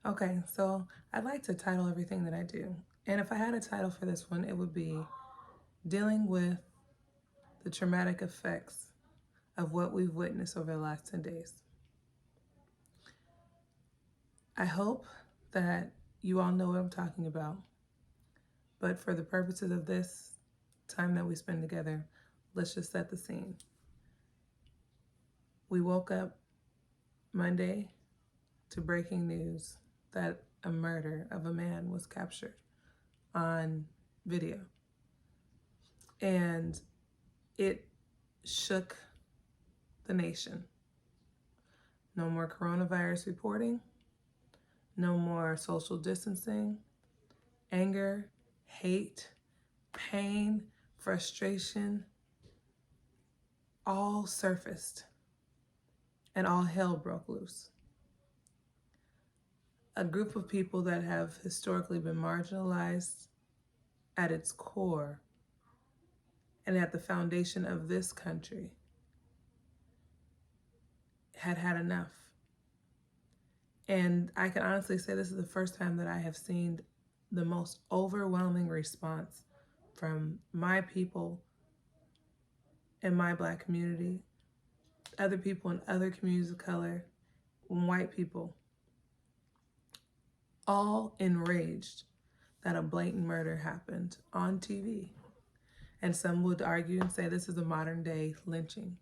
Okay, so I'd like to title everything that I do. And if I had a title for this one, it would be Dealing with the Traumatic Effects of What We've Witnessed Over the Last 10 Days. I hope that you all know what I'm talking about, but for the purposes of this time that we spend together, let's just set the scene. We woke up Monday to breaking news that a murder of a man was captured on video. And it shook the nation. No more coronavirus reporting, no more social distancing, anger, hate, pain, frustration, all surfaced and all hell broke loose. A group of people that have historically been marginalized at its core and at the foundation of this country had enough. And I can honestly say this is the first time that I have seen the most overwhelming response from my people in my Black community, other people in other communities of color, white people, all enraged that a blatant murder happened on TV. And some would argue and say this is a modern day lynching.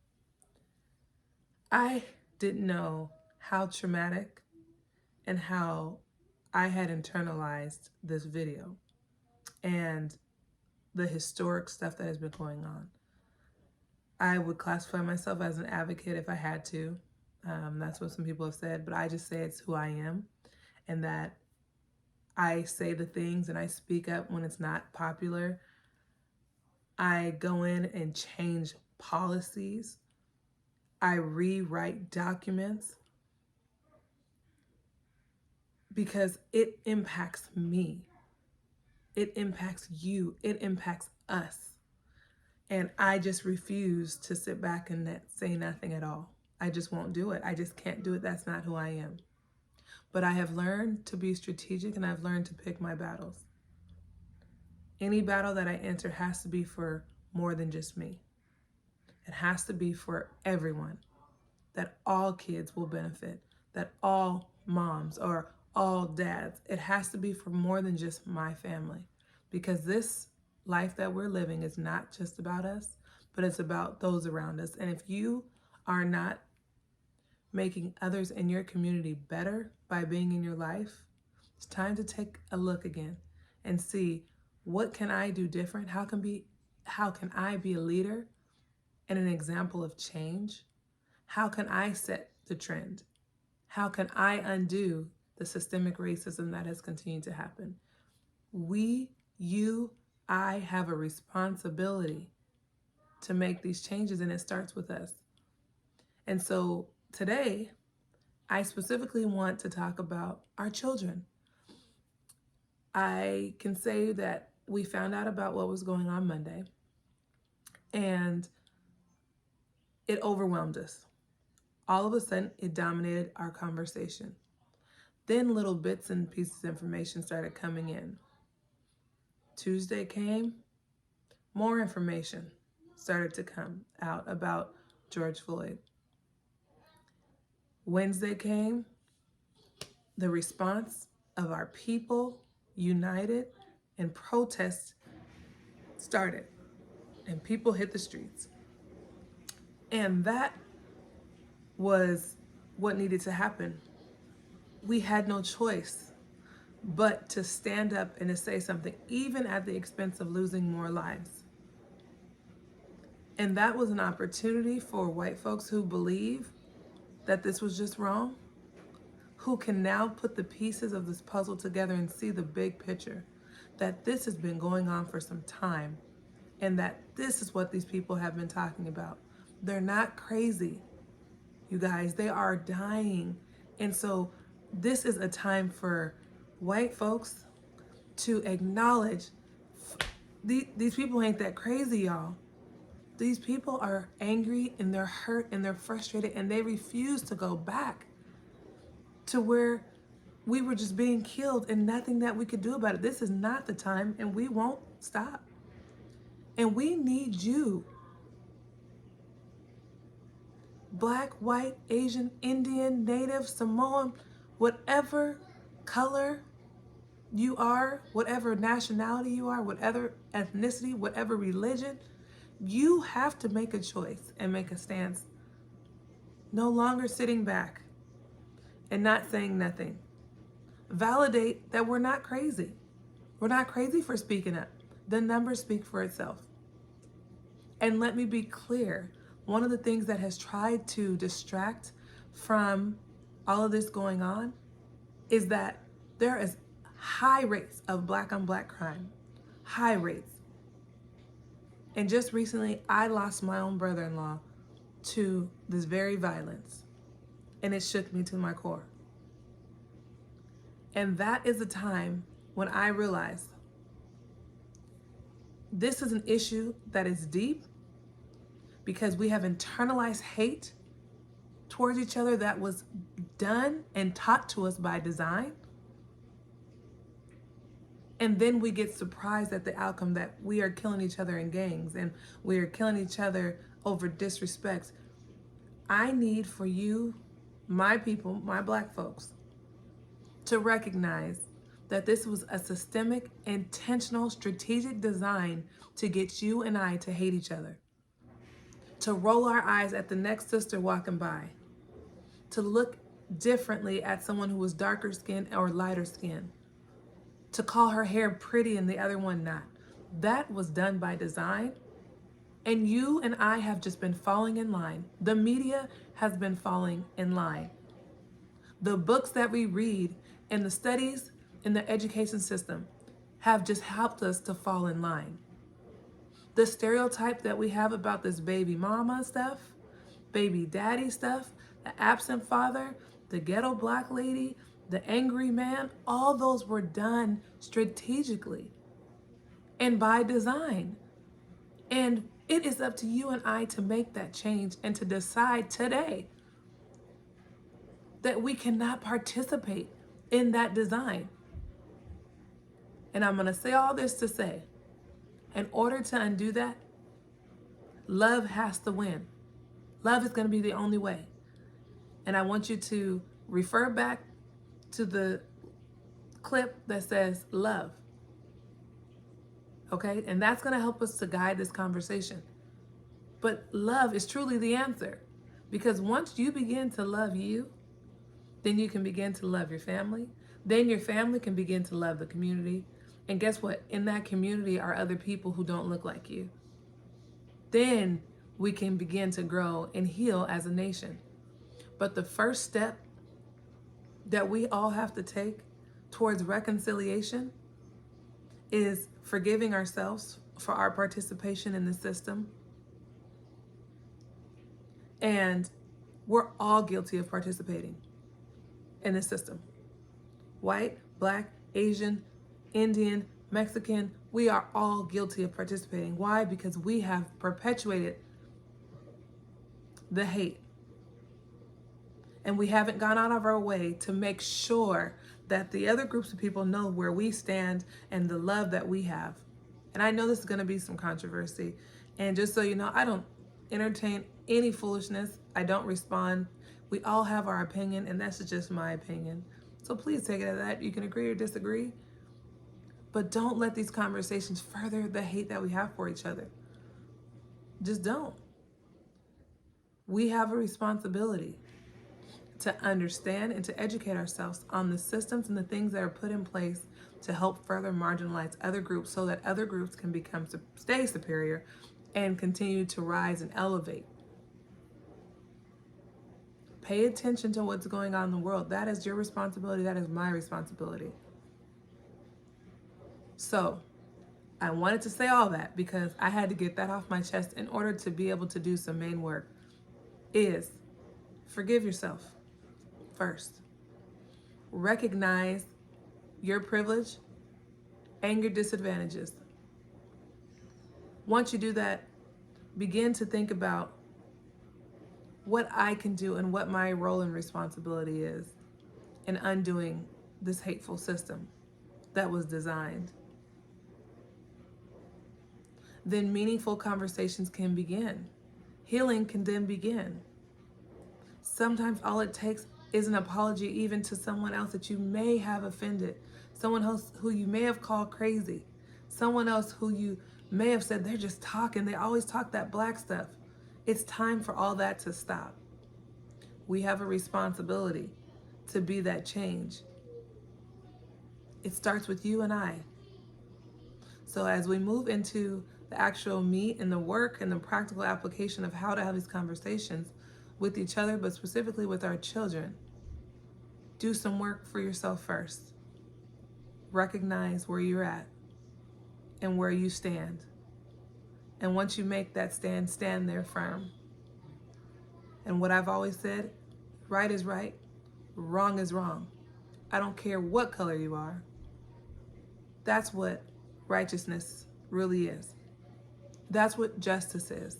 I didn't know how traumatic and how I had internalized this video and the historic stuff that has been going on. I would classify myself as an advocate if I had to. That's what some people have said, but I just say it's who I am, and that I say the things and I speak up when it's not popular. I go in and change policies. I rewrite documents because it impacts me. It impacts you. It impacts us. And I just refuse to sit back and say nothing at all. I just won't do it. I just can't do it. That's not who I am. But I have learned to be strategic and I've learned to pick my battles. Any battle that I enter has to be for more than just me. It has to be for everyone, that all kids will benefit, that all moms or all dads. It has to be for more than just my family, because this life that we're living is not just about us, but it's about those around us. And if you are not making others in your community better by being in your life, it's time to take a look again and see, what can I do different? How can I be a leader and an example of change? How can I set the trend? How can I undo the systemic racism that has continued to happen? We, you, I have a responsibility to make these changes, and it starts with us. And so today, I specifically want to talk about our children. I can say that we found out about what was going on Monday, and it overwhelmed us. All of a sudden, it dominated our conversation. Then little bits and pieces of information started coming in. Tuesday came, more information started to come out about George Floyd. Wednesday came, the response of our people united and protest started, and people hit the streets. And that was what needed to happen. We had no choice but to stand up and to say something, even at the expense of losing more lives. And that was an opportunity for white folks who believe that this was just wrong, who can now put the pieces of this puzzle together and see the big picture, that this has been going on for some time, and that this is what these people have been talking about. They're not crazy, you guys. They are dying. And so this is a time for white folks to acknowledge these people ain't that crazy, y'all. These people are angry and they're hurt and they're frustrated, and they refuse to go back to where we were just being killed and nothing that we could do about it. This is not the time, and we won't stop. And we need you. Black, white, Asian, Indian, Native, Samoan, whatever color you are, whatever nationality you are, whatever ethnicity, whatever religion, you have to make a choice and make a stance. No longer sitting back and not saying nothing. Validate that we're not crazy. We're not crazy for speaking up. The numbers speak for itself. And let me be clear, one of the things that has tried to distract from all of this going on is that there is high rates of black on black crime. High rates. And just recently, I lost my own brother-in-law to this very violence. And it shook me to my core. And that is a time when I realized this is an issue that is deep because we have internalized hate towards each other that was done and taught to us by design. And then we get surprised at the outcome that we are killing each other in gangs and we are killing each other over disrespect. I need for you, my people, my black folks, to recognize that this was a systemic, intentional, strategic design to get you and I to hate each other, to roll our eyes at the next sister walking by, to look differently at someone who was darker skinned or lighter skinned, to call her hair pretty and the other one not. That was done by design. And you and I have just been falling in line. The media has been falling in line. The books that we read and the studies in the education system have just helped us to fall in line. The stereotype that we have about this baby mama stuff, baby daddy stuff, the absent father, the ghetto black lady, the angry man, all those were done strategically and by design. And it is up to you and I to make that change and to decide today that we cannot participate in that design. And I'm going to say all this to say, in order to undo that, love has to win. Love is going to be the only way. And I want you to refer back to the clip that says love. Okay? And that's going to help us to guide this conversation. But love is truly the answer. Because once you begin to love you, then you can begin to love your family. Then your family can begin to love the community. And guess what? In that community are other people who don't look like you. Then we can begin to grow and heal as a nation. But the first step that we all have to take towards reconciliation is forgiving ourselves for our participation in the system. And we're all guilty of participating in the system. White, black, Asian, Indian, Mexican, we are all guilty of participating. Why? Because we have perpetuated the hate. And we haven't gone out of our way to make sure that the other groups of people know where we stand and the love that we have. And I know this is going to be some controversy. And just so you know, I don't entertain any foolishness. I don't respond. We all have our opinion, and that's just my opinion. So please take it as that. You can agree or disagree. But don't let these conversations further the hate that we have for each other. Just don't. We have a responsibility to understand and to educate ourselves on the systems and the things that are put in place to help further marginalize other groups so that other groups can stay superior and continue to rise and elevate. Pay attention to what's going on in the world. That is your responsibility. That is my responsibility. So I wanted to say all that because I had to get that off my chest in order to be able to do some main work. Is forgive yourself first. Recognize your privilege and your disadvantages. Once you do that, begin to think about what I can do and what my role and responsibility is in undoing this hateful system that was designed, then meaningful conversations can begin. Healing can then begin. Sometimes all it takes is an apology, even to someone else that you may have offended, someone else who you may have called crazy, someone else who you may have said they're just talking, they always talk that black stuff. It's time for all that to stop. We have a responsibility to be that change. It starts with you and I. So as we move into the actual meat and the work and the practical application of how to have these conversations with each other, but specifically with our children, do some work for yourself first. Recognize where you're at and where you stand. And once you make that stand, stand there firm. And what I've always said, right is right, wrong is wrong. I don't care what color you are. That's what righteousness really is. That's what justice is.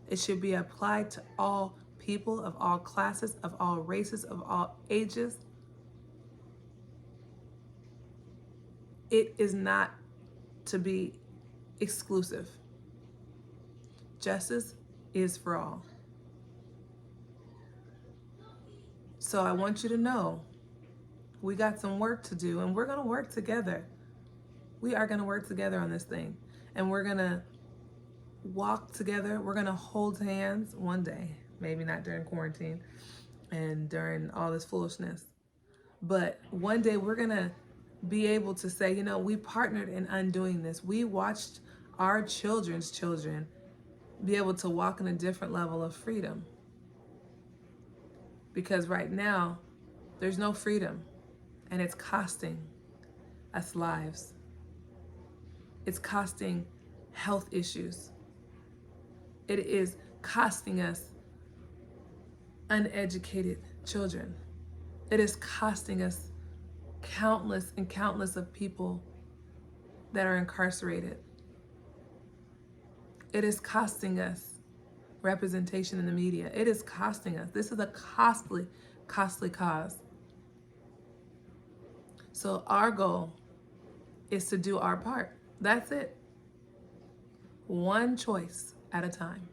It should be applied to all people of all classes, of all races, of all ages. It is not to be exclusive. Justice is for all. So I want you to know we got some work to do, and we're going to work together. We are going to work together on this thing, and we're going to walk together. We're going to hold hands one day, maybe not during quarantine and during all this foolishness, but one day we're going to be able to say, you know, we partnered in undoing this. We watched our children's children be able to walk in a different level of freedom. Because right now, there's no freedom, and it's costing us lives. It's costing health issues. It is costing us uneducated children. It is costing us countless and countless of people that are incarcerated. It is costing us representation in the media. It is costing us. This is a costly, costly cause. So our goal is to do our part. That's it. One choice at a time.